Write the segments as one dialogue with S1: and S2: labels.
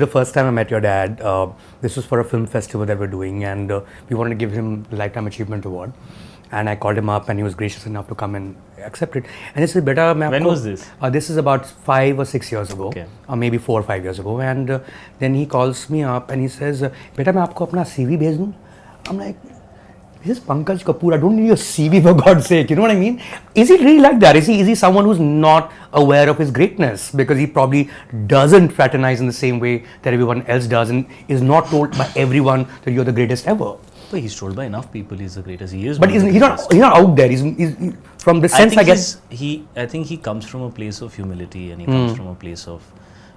S1: The first time I met your dad, this was for a film festival that we're doing, and we wanted to give him the Lifetime Achievement Award. And I called him up, and he was gracious enough to come and accept it. And he said, "Beta,
S2: when was this?
S1: This is about 5 or 6 years ago,
S2: okay.
S1: Or maybe 4 or 5 years ago." And then he calls me up and he says, "Beta, मैं आपको अपना CV भेज दूँ?" I'm like, "This is Pankaj Kapoor. I don't need your CV for God's sake." You know what I mean? Is he really like that? Is he someone who's not aware of his greatness because he probably doesn't fraternize in the same way that everyone else does, and is not told by everyone that you're the greatest ever?
S2: But he's told by enough people he's the greatest. He is.
S1: But he's not out there. He's from the sense I guess.
S2: I think he comes from a place of humility, and he comes from a place of,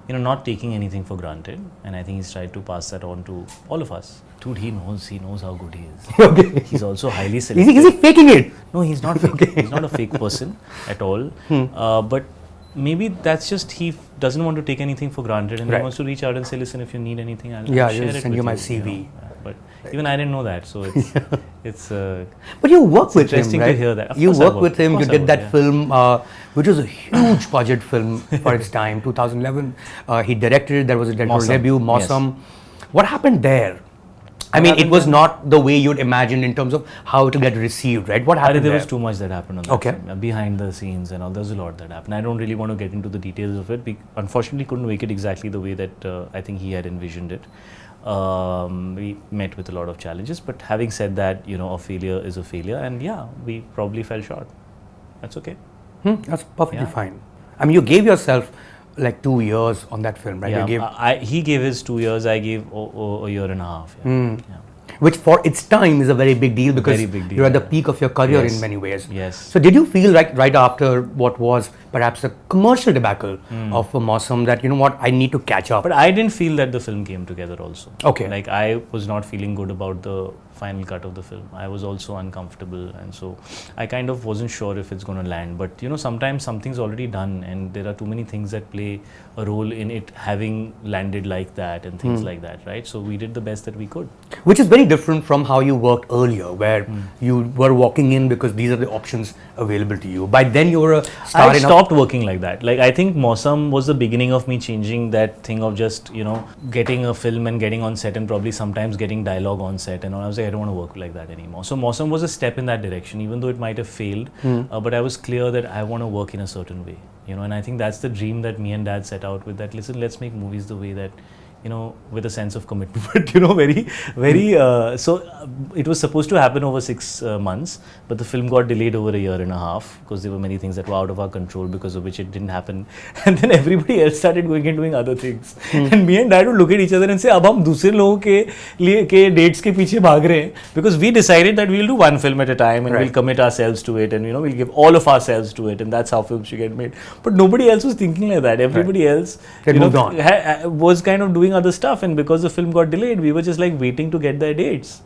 S2: not taking anything for granted. And I think he's tried to pass that on to all of us. Dude, he knows how good he is.
S1: Okay.
S2: He's also highly selective.
S1: Is he faking it?
S2: No, he's not fake. He's not a fake person at all. But maybe that's just he doesn't want to take anything for granted, and he wants to reach out and say, "Listen, if you need anything, I'll share it
S1: send
S2: with
S1: you my CV."
S2: But even I didn't know that, so it's
S1: But you work with him, right?
S2: Interesting to hear that. Of
S1: you
S2: course I
S1: work with him. You did that film, which was a huge budget film for its time, 2011. He directed it. There was a directorial debut, Mausam. Yes. What happened there? I mean, it was not the way you'd imagined in terms of how it will get received, right? What happened
S2: there was too much that happened on that film. Behind the scenes and all, there's a lot that happened. I don't really want to get into the details of it. We unfortunately couldn't make it exactly the way that I think he had envisioned it. We met with a lot of challenges, but having said that, a failure is a failure, and we probably fell short. That's okay.
S1: That's perfectly fine. I mean, you gave yourself like 2 years on that film, right?
S2: Yeah, he gave his 2 years, I gave a year and a half.
S1: Which for its time is a very big deal because you're at the peak of your career in many ways.
S2: Yes.
S1: So did you feel like right after what was perhaps a commercial debacle of Mausam that, I need to catch up?
S2: But I didn't feel that the film came together also.
S1: Okay.
S2: Like I was not feeling good about the final cut of the film. I was also uncomfortable, and so I kind of wasn't sure if it's going to land. But sometimes something's already done, and there are too many things that play a role in it having landed like that and things like that, right? So we did the best that we could.
S1: Which is very different from how you worked earlier, where you were walking in because these are the options available to you. By then you were a star.
S2: I stopped working like that. Like I think Mausam was the beginning of me changing that thing of just, getting a film and getting on set and probably sometimes getting dialogue on set and all. I was like, I don't want to work like that anymore. So Mausam was a step in that direction, even though it might have failed. But I was clear that I want to work in a certain way, and I think that's the dream that me and Dad set out with, that listen, let's make movies the way that, with a sense of commitment, but so it was supposed to happen over 6 months, but the film got delayed over a year and a half because there were many things that were out of our control, because of which it didn't happen. And then everybody else started going and doing other things. And me and Dad would look at each other and say, अब हम दूसरे लोगों के dates के पीछे भाग रहे हैं, because we decided that we'll do one film at a time and we'll commit ourselves to it, and we'll give all of ourselves to it, and that's how films should get made. But nobody else was thinking like that. Everybody else was kind of doing other stuff, and because the film got delayed, we were just like waiting to get their dates,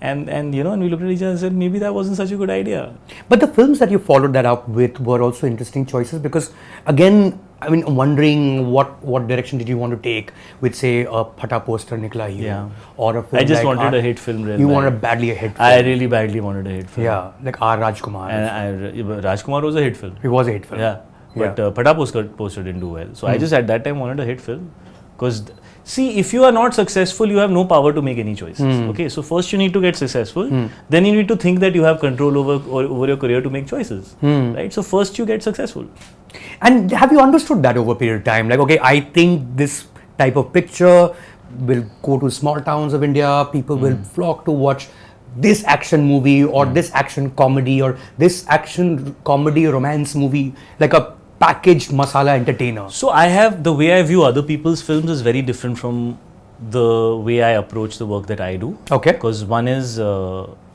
S2: and we looked at each other and said, maybe that wasn't such a good idea.
S1: But the films that you followed that up with were also interesting choices, because again, I mean, wondering what direction did you want to take with, say, a Phata poster Nikla Hero, or a film
S2: I just wanted a hit film.
S1: You wanted badly a hit film.
S2: I really badly wanted a hit film.
S1: Yeah, like R. Rajkumar.
S2: And Rajkumar was a hit film.
S1: He was a hit film.
S2: Yeah. But Phata poster didn't do well. So I just at that time wanted a hit film. Because, see, if you are not successful, you have no power to make any choices. Okay, so first you need to get successful. Then you need to think that you have control over your career to make choices. Right? So first you get successful.
S1: And have you understood that over a period of time? Like, okay, I think this type of picture will go to small towns of India. People will flock to watch this action movie or this action comedy or this action comedy romance movie, like a packaged masala entertainer.
S2: So the way I view other people's films is very different from the way I approach the work that I do.
S1: Okay.
S2: Because one is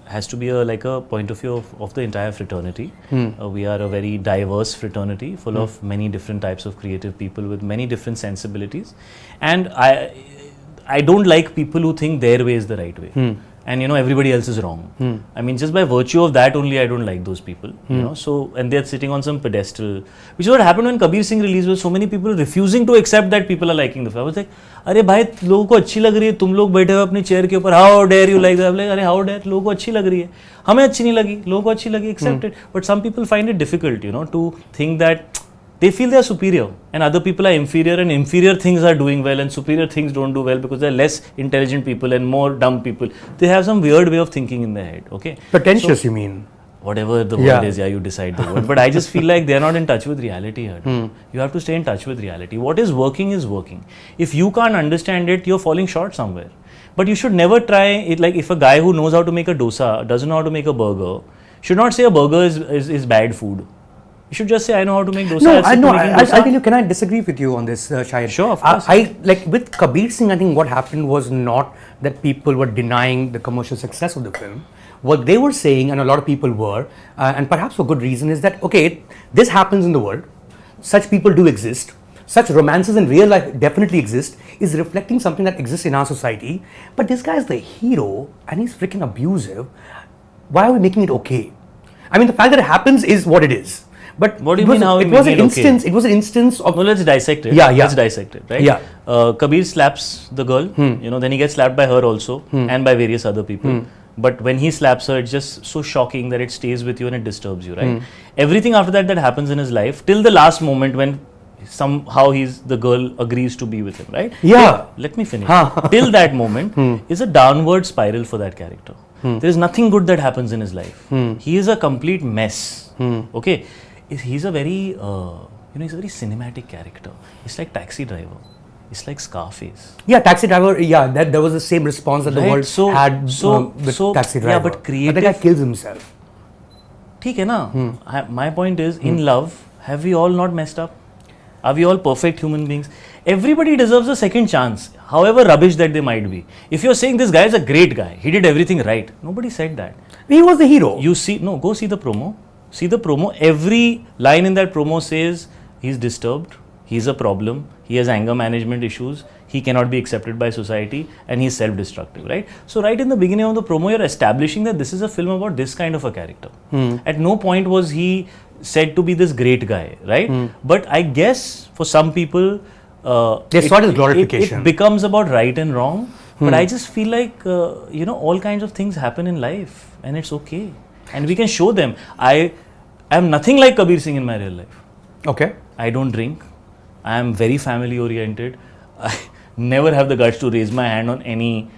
S2: has to be like a point of view of the entire fraternity. We are a very diverse fraternity full of many different types of creative people with many different sensibilities, and I don't like people who think their way is the right way. And everybody else is wrong. I mean, just by virtue of that only, I don't like those people. So, and they're sitting on some pedestal, which is what happened when Kabir Singh released, with so many people refusing to accept that people are liking the film. I was like, अरे भाई लोगों को अच्छी लग रही है, तुम लोग बैठे हो अपनी चेयर के ऊपर, how dare you like that? I'm like, अरे how dare, लोगों को अच्छी लग रही है, हमें अच्छी नहीं लगी, लोगों को अच्छी लगी, accept it. But some people find it difficult, to think that They feel they are superior and other people are inferior, and inferior things are doing well and superior things don't do well because they're less intelligent people and more dumb people. They have some weird way of thinking in their head, okay?
S1: Pretentious, you mean?
S2: Whatever the word is, you decide the word. But I just feel like they're not in touch with reality here. You have to stay in touch with reality. What is working is working. If you can't understand it, you're falling short somewhere. But you should never try it. Like if a guy who knows how to make a dosa doesn't know how to make a burger, should not say a burger is bad food. You should just say, I know how to make dosa.
S1: No, I know. I'll tell you, can I disagree with you on this, Shahid?
S2: Sure, of course.
S1: I like with Kabir Singh, I think what happened was not that people were denying the commercial success of the film. What they were saying, and a lot of people were, and perhaps for good reason, is that, okay, this happens in the world. Such people do exist. Such romances in real life definitely exist, is reflecting something that exists in our society. But this guy is the hero and he's freaking abusive. Why are we making it okay? I mean, the fact that it happens is what it is. But
S2: what do you mean how
S1: it was an instance? Okay? It was an instance of.
S2: No, let's dissect it.
S1: Yeah.
S2: Let's dissect it, right?
S1: Yeah.
S2: Kabir slaps the girl. Then he gets slapped by her also, and by various other people. But when he slaps her, it's just so shocking that it stays with you and it disturbs you, right? Everything after that happens in his life till the last moment when somehow the girl agrees to be with him, right?
S1: Yeah.
S2: Let me finish. Till that moment is a downward spiral for that character. There is nothing good that happens in his life. He is a complete mess. Okay. He's a very, he's a very cinematic character. It's like Taxi Driver. It's like Scarface.
S1: Yeah, Taxi Driver. Yeah, there was the same response that the world had with Taxi Driver.
S2: Yeah, but creative.
S1: But the guy kills himself.
S2: ठीक है ना? My point is, in love, have we all not messed up? Are we all perfect human beings? Everybody deserves a second chance, however rubbish that they might be. If you're saying this guy is a great guy, he did everything right, nobody said that.
S1: He was the hero.
S2: Go see the promo. See the promo. Every line in that promo says he's disturbed, he's a problem, he has anger management issues, he cannot be accepted by society, and he's self-destructive, right? So right in the beginning of the promo, you're establishing that this is a film about this kind of a character. At no point was he said to be this great guy, right? But I guess for some people,
S1: they saw it as glorification.
S2: It becomes about right and wrong. But I just feel like, all kinds of things happen in life, and it's okay. And we can show them. I am nothing like Kabir Singh in my real life.
S1: Okay.
S2: I don't drink. I am very family oriented. I never have the guts to raise my hand on any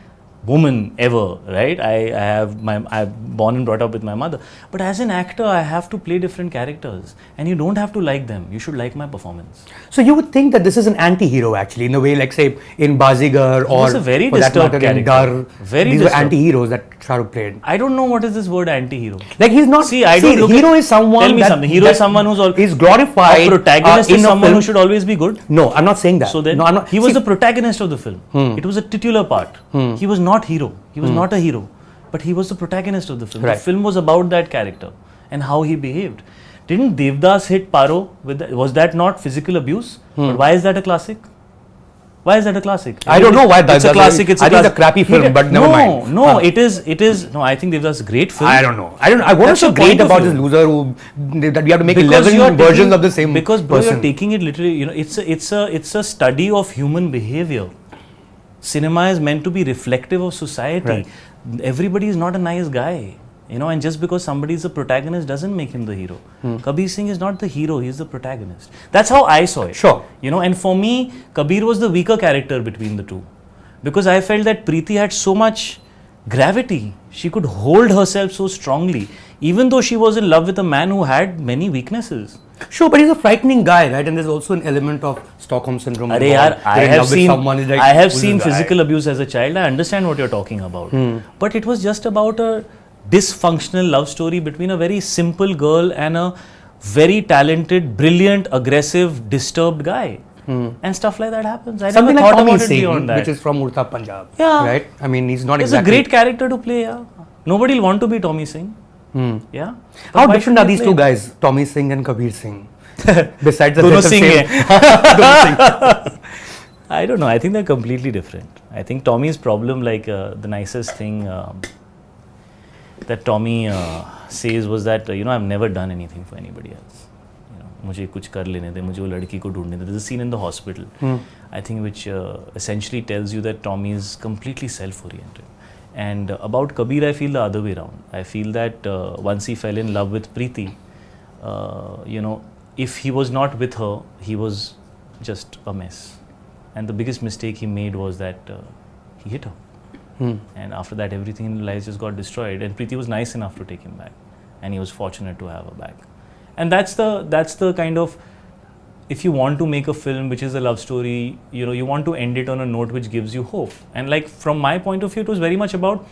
S2: woman ever, right? I'm born and brought up with my mother. But as an actor, I have to play different characters. And you don't have to like them. You should like my performance.
S1: So you would think that this is an anti-hero actually, in a way, like say in Bazigar or
S2: it's a very disturbed character.
S1: In Dar.
S2: Very
S1: these
S2: disturbed.
S1: were anti-heroes that Shah Rukh played.
S2: I don't know what is this word anti-hero.
S1: Like he's not. Hero is someone.
S2: Tell me something. Hero is someone who's
S1: is glorified.
S2: A protagonist is someone who should always be good.
S1: No, I'm not saying that.
S2: So then,
S1: no, I'm not.
S2: He was the protagonist of the film. It was a titular part. He was not hero. He was not a hero, but he was the protagonist of the film.
S1: Right.
S2: The film was about that character and how he behaved. Didn't Devdas hit Paro with that? Was that not physical abuse? But why is that a classic? Why is that a classic?
S1: I don't know why
S2: that's a classic.
S1: I think it's a crappy film, but never mind.
S2: No, it is. No, I think Devdas is a great film.
S1: I don't know. What is so great about this loser that we have to make 11 versions of the same person?
S2: Because bro, you're taking it literally. It's a study of human behavior. Cinema is meant to be reflective of society.
S1: Right.
S2: Everybody is not a nice guy, and just because somebody is a protagonist doesn't make him the hero. Kabir Singh is not the hero, he is the protagonist. That's how I saw it.
S1: Sure.
S2: And for me, Kabir was the weaker character between the two. Because I felt that Preeti had so much gravity. She could hold herself so strongly, even though she was in love with a man who had many weaknesses.
S1: Sure, but he's a frightening guy, right? And there's also an element of Stockholm syndrome.
S2: I have seen physical abuse as a child. I understand what you're talking about. But it was just about a dysfunctional love story between a very simple girl and a very talented, brilliant, aggressive, disturbed guy. And stuff like that happens. I
S1: Something
S2: never
S1: like
S2: thought
S1: Tommy
S2: about it
S1: Singh,
S2: beyond that.
S1: which is from Urta, Punjab.
S2: Yeah.
S1: Right? I mean, he's not
S2: He's
S1: exactly...
S2: a great character to play, yeah. Nobody will want to be Tommy Singh. Yeah.
S1: How different are these two guys, Tommy Singh and Kabir Singh? Besides the
S2: Dono Singh I don't know. I think they're completely different. I think Tommy's problem, like the nicest thing that Tommy says was that, I've never done anything for anybody else. मुझे कुछ कर लेने दे, मुझे वो लड़की को ढूंढने दे. There's a scene in the hospital, I think, which essentially tells you that Tommy is completely self-oriented. And about Kabir, I feel the other way around. I feel that once he fell in love with Preeti, if he was not with her, he was just a mess. And the biggest mistake he made was that he hit her. And after that, everything in his life just got destroyed. And Preeti was nice enough to take him back, and he was fortunate to have her back. And that's the kind of, if you want to make a film which is a love story, you know, you want to end it on a note which gives you hope. And like from my point of view, it was very much about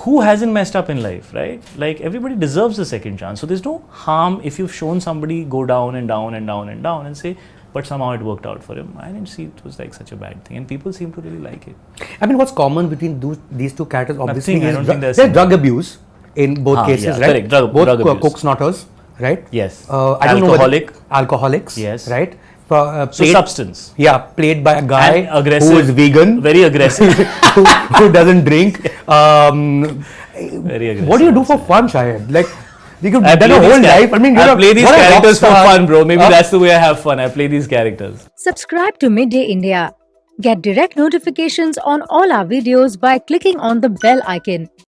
S2: who hasn't messed up in life, right? Like everybody deserves a second chance. So there's no harm if you've shown somebody go down and down and down and down and say, but somehow it worked out for him. I didn't see it was like such a bad thing, and people seem to really like it.
S1: I mean, what's common between these two characters obviously
S2: Nothing, I
S1: is
S2: don't think there's
S1: drug abuse in both cases,
S2: yeah,
S1: right?
S2: correct.
S1: Both
S2: drug abuse.
S1: coke snorters, right?
S2: Yes.
S1: I don't know
S2: Alcoholic.
S1: Alcoholics,
S2: Yes.
S1: right?
S2: So substance.
S1: Yeah, played by a guy
S2: And aggressive,
S1: who is vegan,
S2: very aggressive.
S1: who doesn't drink.
S2: Very aggressive.
S1: What do you do for fun, Shahid? Like, you could
S2: I
S1: done
S2: play
S1: a
S2: these
S1: whole life. I mean,
S2: I play these
S1: what a rock
S2: characters for
S1: star.
S2: fun, bro. Maybe that's the way I have fun. I play these characters.
S3: Subscribe to Midday India. Get direct notifications on all our videos by clicking on the bell icon.